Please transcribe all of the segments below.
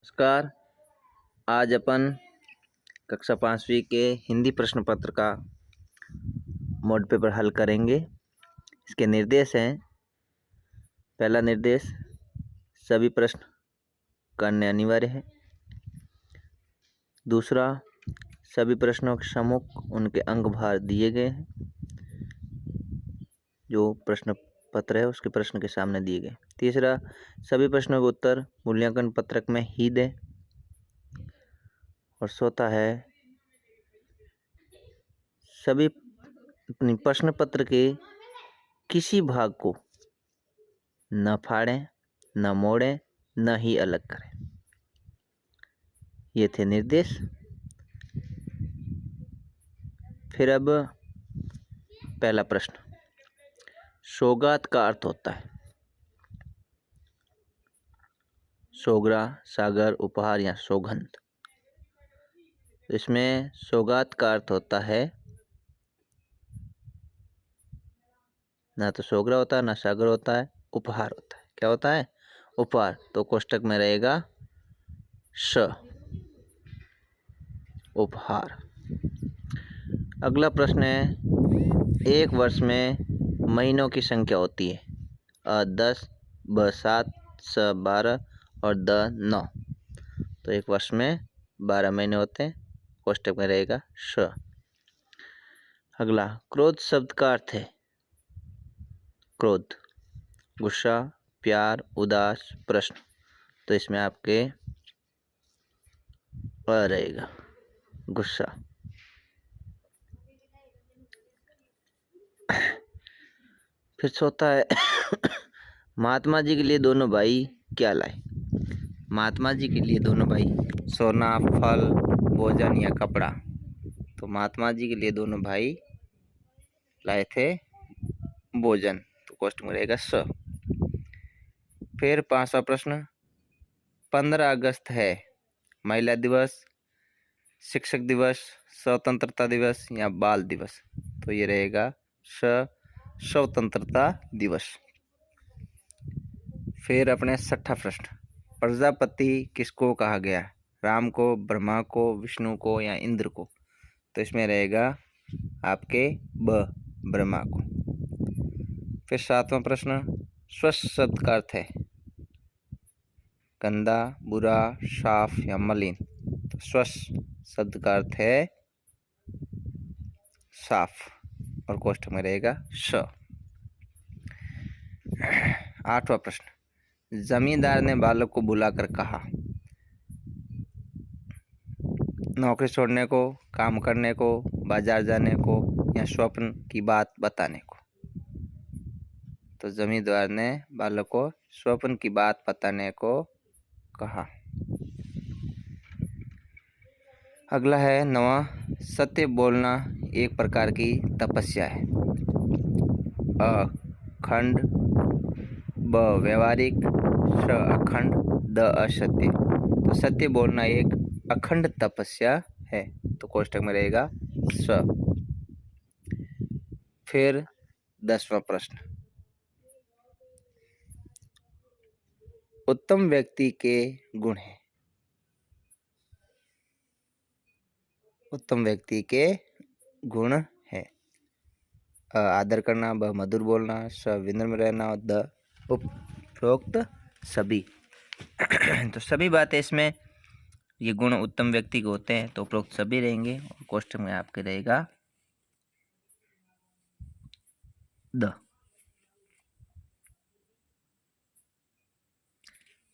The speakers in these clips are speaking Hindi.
नमस्कार। आज अपन कक्षा 5वीं के हिंदी प्रश्न पत्र का मोड पेपर हल करेंगे। इसके निर्देश हैं। पहला निर्देश, सभी प्रश्न करने अनिवार्य है। दूसरा, सभी प्रश्नों के सम्मुख उनके अंक भार दिए गए हैं। जो प्रश्न पत्र है उसके प्रश्न के सामने दिए गए। तीसरा, सभी प्रश्नों के उत्तर मूल्यांकन पत्रक में ही दें। और चौथा है, सभी अपनी प्रश्न पत्र के किसी भाग को न फाड़ें, न मोड़ें, न ही अलग करें। ये थे निर्देश। फिर अब पहला प्रश्न, सौगात का अर्थ होता है सोगरा, सागर, उपहार या सौगंध। इसमें सौगात का अर्थ होता है, ना तो सोगरा होता है, ना सागर होता है, उपहार होता है। क्या होता है? उपहार। तो कोष्टक में रहेगा स, उपहार। अगला प्रश्न है, एक वर्ष में महीनों की संख्या होती है अ 10, ब 7, स 12 और द 9। तो एक वर्ष में 12 महीने होते हैं। कोष्टक में रहेगा स। अगला, क्रोध शब्द का अर्थ है क्रोध, गुस्सा, प्यार, उदास, प्रश्न। तो इसमें आपके अ रहेगा, गुस्सा। फिर चौथा है, महात्मा जी के लिए दोनों भाई क्या लाए? महात्मा जी के लिए दोनों भाई सोना, फल, भोजन या कपड़ा। तो महात्मा जी के लिए दोनों भाई लाए थे भोजन। तो कोष्टक में रहेगा स। फिर पांचवा प्रश्न, 15 अगस्त है महिला दिवस, शिक्षक दिवस, स्वतंत्रता दिवस या बाल दिवस। तो ये रहेगा स, स्वतंत्रता दिवस। फिर अपने छठा प्रश्न, प्रजापति किसको कहा गया? राम को, ब्रह्मा को, विष्णु को या इंद्र को? तो इसमें रहेगा आपके ब, ब्रह्मा को। फिर सातवां प्रश्न, स्वच्छ शब्द का अर्थ है गंदा, बुरा, साफ या मलिन। तो स्वच्छ शब्द का अर्थ है साफ और कोष्टक में रहेगा स। आठवां प्रश्न, जमींदार ने बालक को बुलाकर कहा, नौकरी छोड़ने को, काम करने को, बाजार जाने को या स्वप्न की बात बताने को। तो जमींदार ने बालक को स्वप्न की बात बताने को कहा। अगला है नवा, सत्य बोलना एक प्रकार की तपस्या है। अखंड, ब व्यवहारिक, स अखंड, द असत्य। तो सत्य बोलना एक अखंड तपस्या है। तो कोष्टक में रहेगा स। फिर 10वां प्रश्न, उत्तम व्यक्ति के गुण है। उत्तम व्यक्ति के गुण है आदर करना, ब मधुर बोलना, स विनम्र रहना, द उपरोक्त सभी। तो सभी बातें इसमें ये गुण उत्तम व्यक्ति के होते हैं। तो उपरोक्त सभी रहेंगे और कोष्टक में आपके रहेगा द।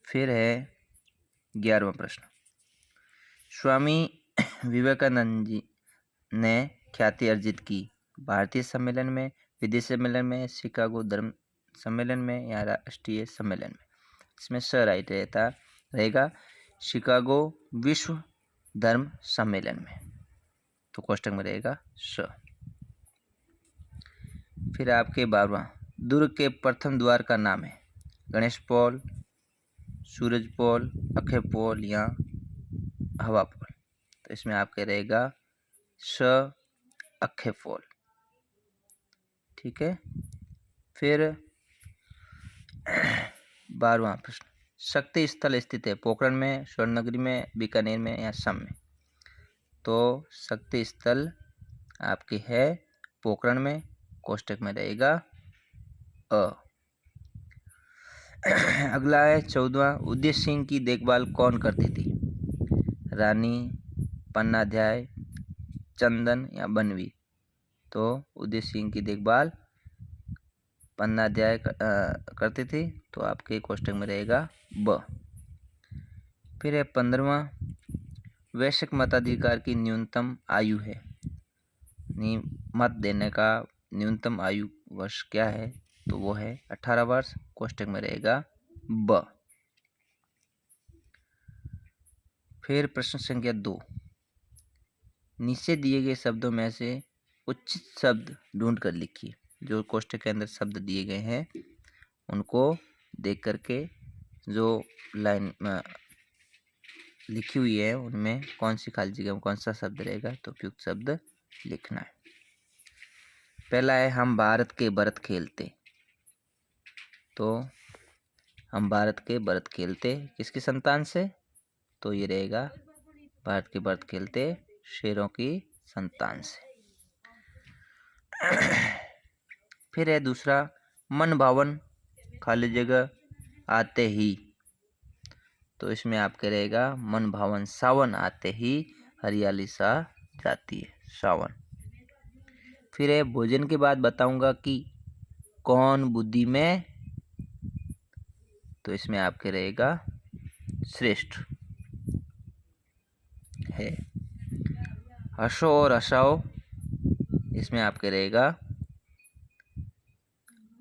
फिर है 11वां प्रश्न, स्वामी विवेकानंद जी ने ख्याति अर्जित की भारतीय सम्मेलन में, विदेशी सम्मेलन में, शिकागो धर्म सम्मेलन में या राष्ट्रीय सम्मेलन में? इसमें स राइट रहेगा शिकागो विश्व धर्म सम्मेलन में। तो कोष्टक में रहेगा स। फिर आपके 12वां, दुर्ग के प्रथम द्वार का नाम है गणेश पोल, सूरज पोल, अक्षय पोल या हवा पोल। तो इसमें आपके रहेगा स, अक्षय पोल। ठीक है। फिर 12वां प्रश्न, शक्ति स्थल स्थित है? पोखरण में, स्वर्णनगरी में, बीकानेर में या सम में? तो शक्ति स्थल आपकी है पोखरण में, कोष्टक में रहेगा अ। अगला है 14वां, उदय सिंह की देखभाल कौन करती थी? रानी, पन्नाध्याय, चंदन या बनवी? तो उदय सिंह की देखभाल पन्नाध्याय करती थी, तो आपके कोष्टक में रहेगा ब। फिर है 15वां, वैश्विक मताधिकार की न्यूनतम आयु है? मत देने का न्यूनतम आयु वर्ष क्या है? तो वो है 18 वर्ष, कोष्टक में रहेगा ब। फिर प्रश्न संख्या 2, नीचे दिए गए शब्दों में से उचित शब्द ढूंढ कर लिखिए। जो कोष्टक के अंदर शब्द दिए गए हैं उनको देख करके जो लाइन लिखी हुई है उनमें कौन सी खाली जगह में कौन सा शब्द रहेगा, तो उपयुक्त शब्द लिखना है। पहला है हम भारत के भरत खेलते। तो हम भारत के भरत खेलते किसकी संतान से? तो ये रहेगा भारत के भरत खेलते शेरों की संतान से। फिर है दूसरा, मन भावन खाली जगह आते ही। तो इसमें आपके रहेगा मन भावन सावन आते ही हरियाली सा जाती है, सावन। फिर है भोजन के बाद बताऊंगा कि कौन बुद्धि में। तो इसमें आपके रहेगा श्रेष्ठ है। हर्षो और हर्षाओ, इसमें आपके रहेगा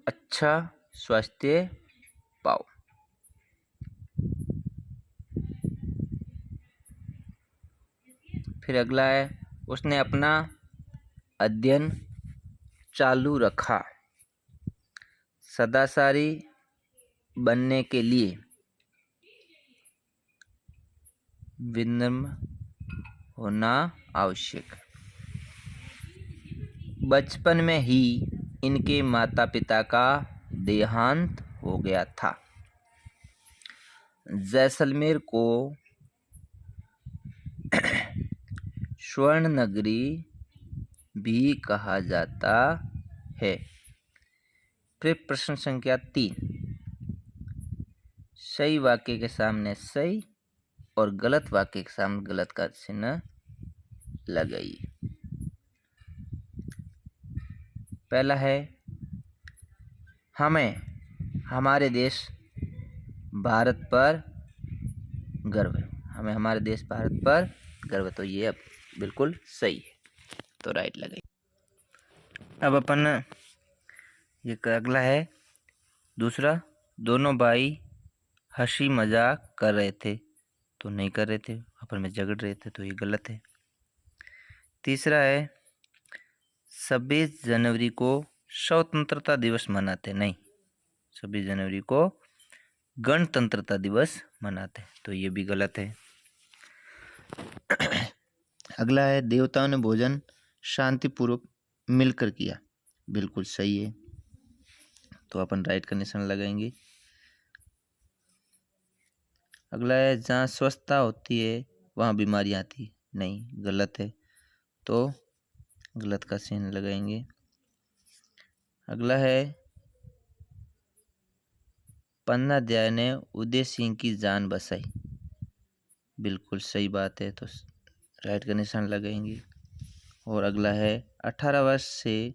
अच्छा स्वास्थ्य पाओ। फिर अगला है उसने अपना अध्ययन चालू रखा। सदाचारी बनने के लिए विनम्र होना आवश्यक। बचपन में ही इनके माता पिता का देहांत हो गया था। जैसलमेर को स्वर्ण नगरी भी कहा जाता है। फिर प्रश्न संख्या 3, सही वाक्य के सामने सही और गलत वाक्य के सामने गलत का चिन्ह लगाइए। पहला है हमें हमारे देश भारत पर गर्व है। हमें हमारे देश भारत पर गर्व है, तो ये अब बिल्कुल सही है, तो राइट लगाइए। अब अपन ये अगला है दूसरा, दोनों भाई हंसी मजाक कर रहे थे। तो नहीं कर रहे थे, आपस में झगड़ रहे थे, तो ये गलत है। तीसरा है 26 जनवरी को स्वतंत्रता दिवस मनाते। नहीं, 26 जनवरी को गणतंत्रता दिवस मनाते, तो ये भी गलत है। अगला है देवताओं ने भोजन शांतिपूर्वक मिलकर किया। बिल्कुल सही है, तो अपन राइट का निशान लगाएंगे। अगला है जहाँ स्वस्थता होती है वहाँ बीमारियाँ आती है। नहीं, गलत है, तो गलत का चिन्ह लगाएंगे। अगला है पन्नाध्याय ने उदय सिंह की जान बचाई। बिल्कुल सही बात है, तो राइट का निशान लगाएंगे। और अगला है 18 वर्ष से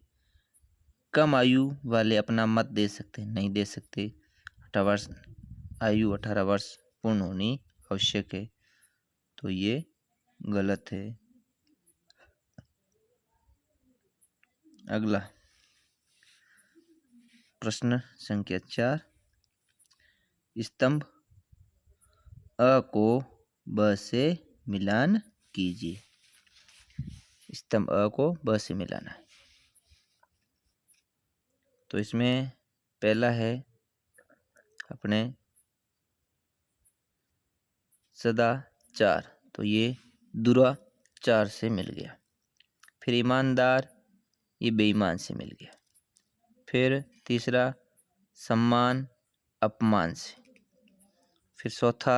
कम आयु वाले अपना मत दे सकते हैं। नहीं दे सकते, 18 वर्ष पूर्ण होनी आवश्यक है, तो ये गलत है। अगला प्रश्न संख्या 4, स्तंभ अ को ब से मिलान कीजिए। स्तंभ अ को ब से मिलाना है। तो इसमें पहला है अपने सदाचार, तो ये दुराचार से मिल गया। फिर ईमानदार, ये बेईमान से मिल गया। फिर तीसरा सम्मान अपमान से। फिर चौथा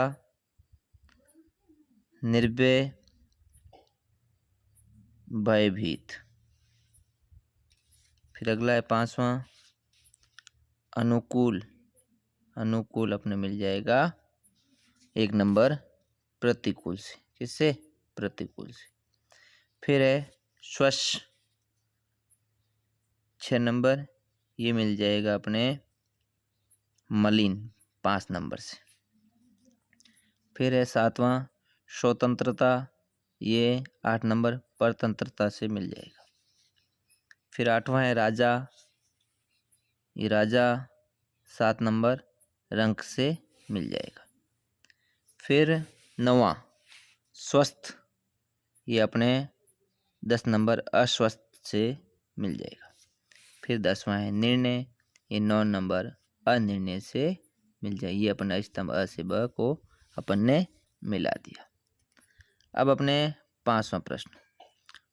निर्भय भयभीत। फिर अगला है पांचवा अनुकूल। अनुकूल अपने मिल जाएगा 1 नंबर प्रतिकूल से। किससे? प्रतिकूल से। फिर है स्वच्छ 6 नंबर, ये मिल जाएगा अपने मलिन 5 नंबर से। फिर है सातवां स्वतंत्रता, ये 8 नंबर परतंत्रता से मिल जाएगा। फिर आठवां है राजा, ये राजा 7 नंबर रंक से मिल जाएगा। फिर नौवां स्वस्थ, ये अपने 10 नंबर अस्वस्थ से मिल जाएगा। फिर 10वां है निर्णय, ये 9 नंबर अनिर्णय से मिल जाएगा। ये अपना स्तंभ अ से ब को अपन ने मिला दिया। अब अपने 5वां प्रश्न,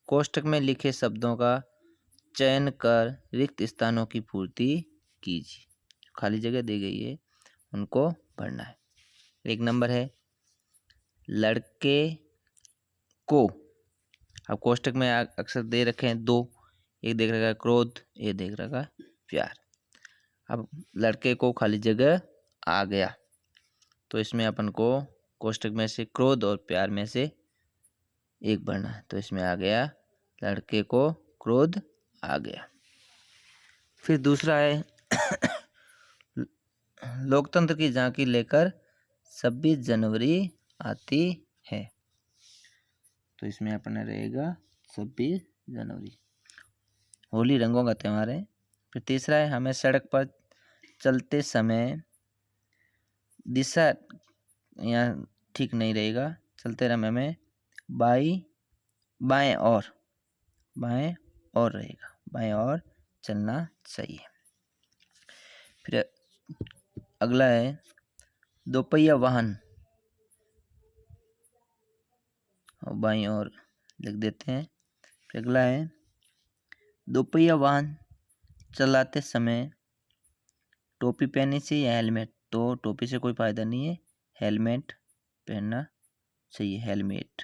कोष्टक में लिखे शब्दों का चयन कर रिक्त स्थानों की पूर्ति कीजिए। खाली जगह दी गई है उनको भरना है। 1 नंबर है लड़के को, अब कोष्टक में अक्सर दे रखे हैं 2, एक देख रखा है क्रोध, एक देख रखा है प्यार। अब लड़के को खाली जगह आ गया, तो इसमें अपन को कोष्टक में से क्रोध और प्यार में से एक भरना है। तो इसमें आ गया लड़के को क्रोध आ गया। फिर दूसरा है लोकतंत्र की झांकी लेकर 26 जनवरी आती है, तो इसमें अपना रहेगा 26 जनवरी। होली रंगों का त्यौहार है। फिर तीसरा है हमें सड़क पर चलते समय दिशा यहाँ ठीक नहीं रहेगा, चलते समय में बाएं और रहेगा, बाएं और चलना चाहिए। फिर अगला है दोपहिया वाहन, और बाईं ओर लिख देते हैं। फिर अगला है दोपहिया वाहन चलाते समय टोपी पहननी चाहिए या हेलमेट, तो टोपी से कोई फायदा नहीं है, हेलमेट पहनना चाहिए, हेलमेट।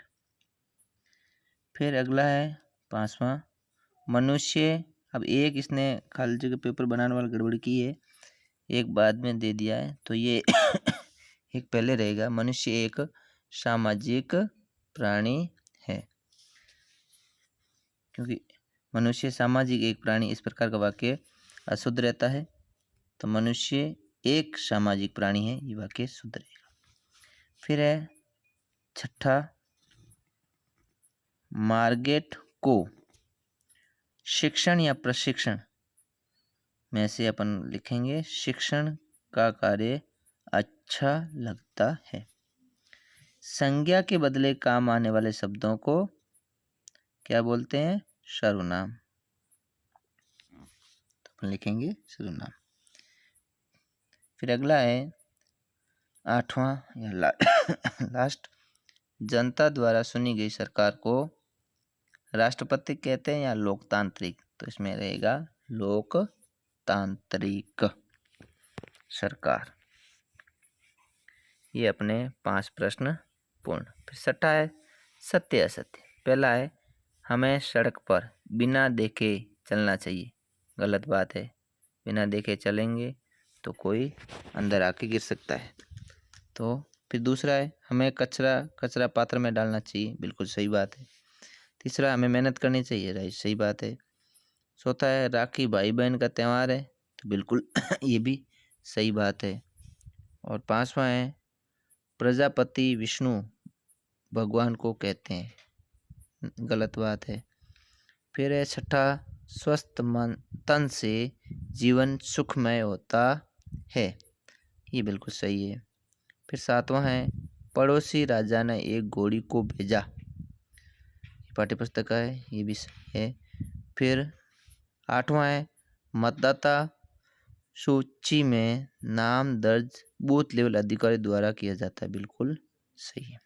फिर अगला है 5वां मनुष्य, अब एक इसने खाली जगह पेपर बनाने वाला गड़बड़ी की है, एक बाद में दे दिया है, तो ये एक पहले रहेगा। मनुष्य एक सामाजिक प्राणी है, क्योंकि मनुष्य सामाजिक एक प्राणी, इस प्रकार का वाक्य अशुद्ध रहता है, तो मनुष्य एक सामाजिक प्राणी है, ये वाक्य शुद्ध रहेगा। फिर है 6ठा मार्गेट को शिक्षण या प्रशिक्षण में से अपन लिखेंगे शिक्षण का कार्य अच्छा लगता है। संज्ञा के बदले काम आने वाले शब्दों को क्या बोलते हैं? सर्वनाम, तो अपन लिखेंगे सर्वनाम। फिर अगला है 8वां या लास्ट, जनता द्वारा चुनी गई सरकार को राष्ट्रपति कहते हैं या लोकतांत्रिक, तो इसमें रहेगा लोकतांत्रिक सरकार। ये अपने 5 प्रश्न पूर्ण। फिर 6ठा है सत्य असत्य। पहला है हमें सड़क पर बिना देखे चलना चाहिए, गलत बात है, बिना देखे चलेंगे तो कोई अंदर आके गिर सकता है। तो फिर दूसरा है हमें कचरा पात्र में डालना चाहिए, बिल्कुल सही बात है। तीसरा हमें मेहनत करनी चाहिए, राइट, सही बात है। चौथा है राखी भाई बहन का त्यौहार है, तो बिल्कुल ये भी सही बात है। और 5वां है प्रजापति विष्णु भगवान को कहते हैं, गलत बात है। फिर है 6ठा स्वस्थ मन तन से जीवन सुखमय होता है, ये बिल्कुल सही है। फिर 7वां है पड़ोसी राजा ने एक घोड़ी को भेजा, पाठ्यपुस्तक का है, ये भी सही है। फिर 8वां है मतदाता सूची में नाम दर्ज बूथ लेवल अधिकारी द्वारा किया जाता है, बिल्कुल सही है।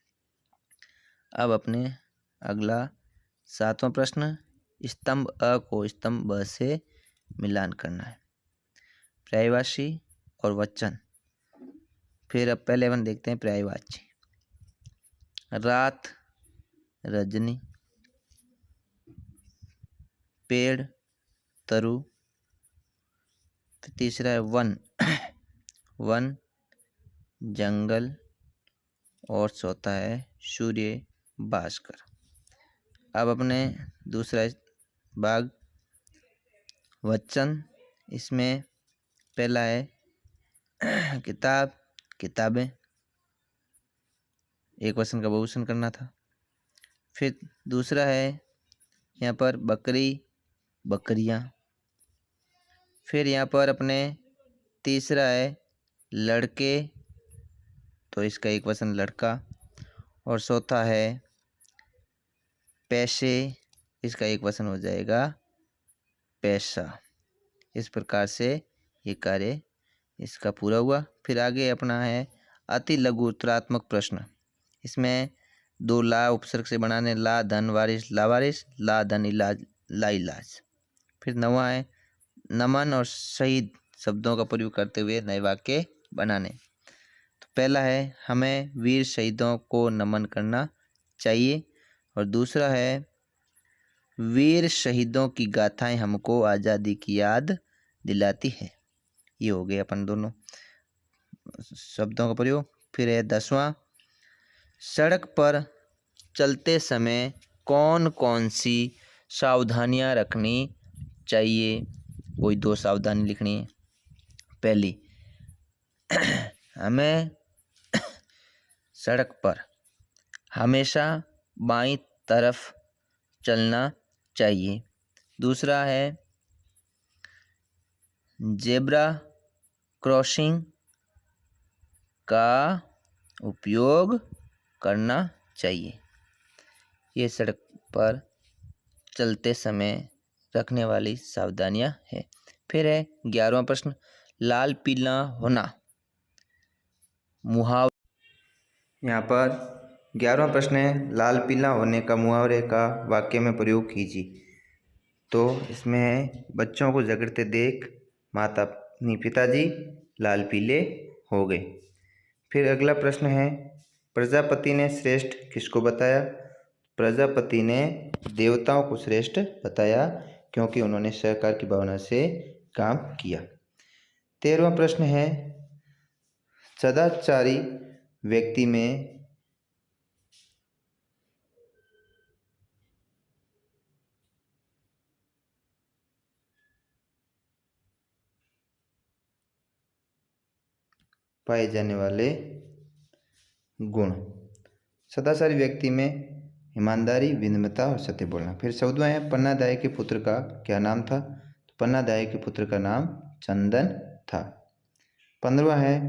अब अपने अगला 7वां प्रश्न, स्तंभ अ को स्तंभ ब से मिलान करना है। पर्यायवाची और वचन, फिर अब पहले अपन देखते हैं पर्यायवाची। रात रजनी, पेड़ तरु, तीसरा है वन वन जंगल, और चौथा है सूर्य भास्कर। अब अपने दूसरा भाग वचन, इसमें पहला है किताब किताबें, एक वचन का बहुवचन करना था। फिर दूसरा है यहाँ पर बकरी बकरियाँ। फिर यहाँ पर अपने तीसरा है लड़के, तो इसका एक वचन लड़का। और चौथा है पैसे, इसका एक वचन हो जाएगा पैसा। इस प्रकार से ये कार्य इसका पूरा हुआ। फिर आगे अपना है अति लघु उत्तरात्मक प्रश्न। इसमें दो ला उपसर्ग से बनाने, ला धन वारिस लावारिस, ला धन इलाज लाइलाज। फिर नवा है नमन और शहीद शब्दों का प्रयोग करते हुए नए वाक्य बनाने। तो पहला है हमें वीर शहीदों को नमन करना चाहिए, और दूसरा है वीर शहीदों की गाथाएं हमको आज़ादी की याद दिलाती है। ये हो गए अपन दोनों शब्दों का प्रयोग। फिर है 10वां, सड़क पर चलते समय कौन कौन सी सावधानियां रखनी चाहिए। कोई 2 सावधानी लिखनी है। पहली, हमें सड़क पर हमेशा बाईं तरफ चलना चाहिए। दूसरा है जेब्रा क्रॉसिंग का उपयोग करना चाहिए। ये सड़क पर चलते समय रखने वाली सावधानियां हैं। फिर है 11वां प्रश्न, लाल पीला होना मुहावरा। यहाँ पर 11वां प्रश्न है लाल पीला होने का मुहावरे का वाक्य में प्रयोग कीजिए। तो इसमें है बच्चों को झगड़ते देख माता पिताजी लाल पीले हो गए। फिर अगला प्रश्न है प्रजापति ने श्रेष्ठ किसको बताया। प्रजापति ने देवताओं को श्रेष्ठ बताया क्योंकि उन्होंने सहकार की भावना से काम किया। 13वां प्रश्न है सदाचारी व्यक्ति में पाए जाने वाले गुण। सदाचारी व्यक्ति में ईमानदारी, विनम्रता और सत्य बोलना। फिर 14वां है पन्नादाय के पुत्र का क्या नाम था। तो पन्नादाय के पुत्र का नाम चंदन था। 15वां है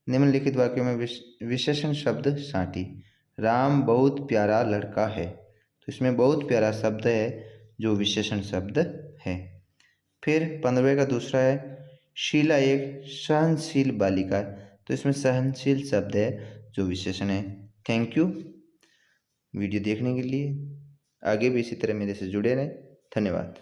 निम्नलिखित वाक्यों में विशेषण शब्द साटी। राम बहुत प्यारा लड़का है, तो इसमें बहुत प्यारा शब्द है जो विशेषण शब्द है। फिर 15वें का दूसरा है शीला एक सहनशील बालिका है, तो इसमें सहनशील शब्द है जो विशेषण है। थैंक यू वीडियो देखने के लिए। आगे भी इसी तरह मेरे से जुड़े रहें। धन्यवाद।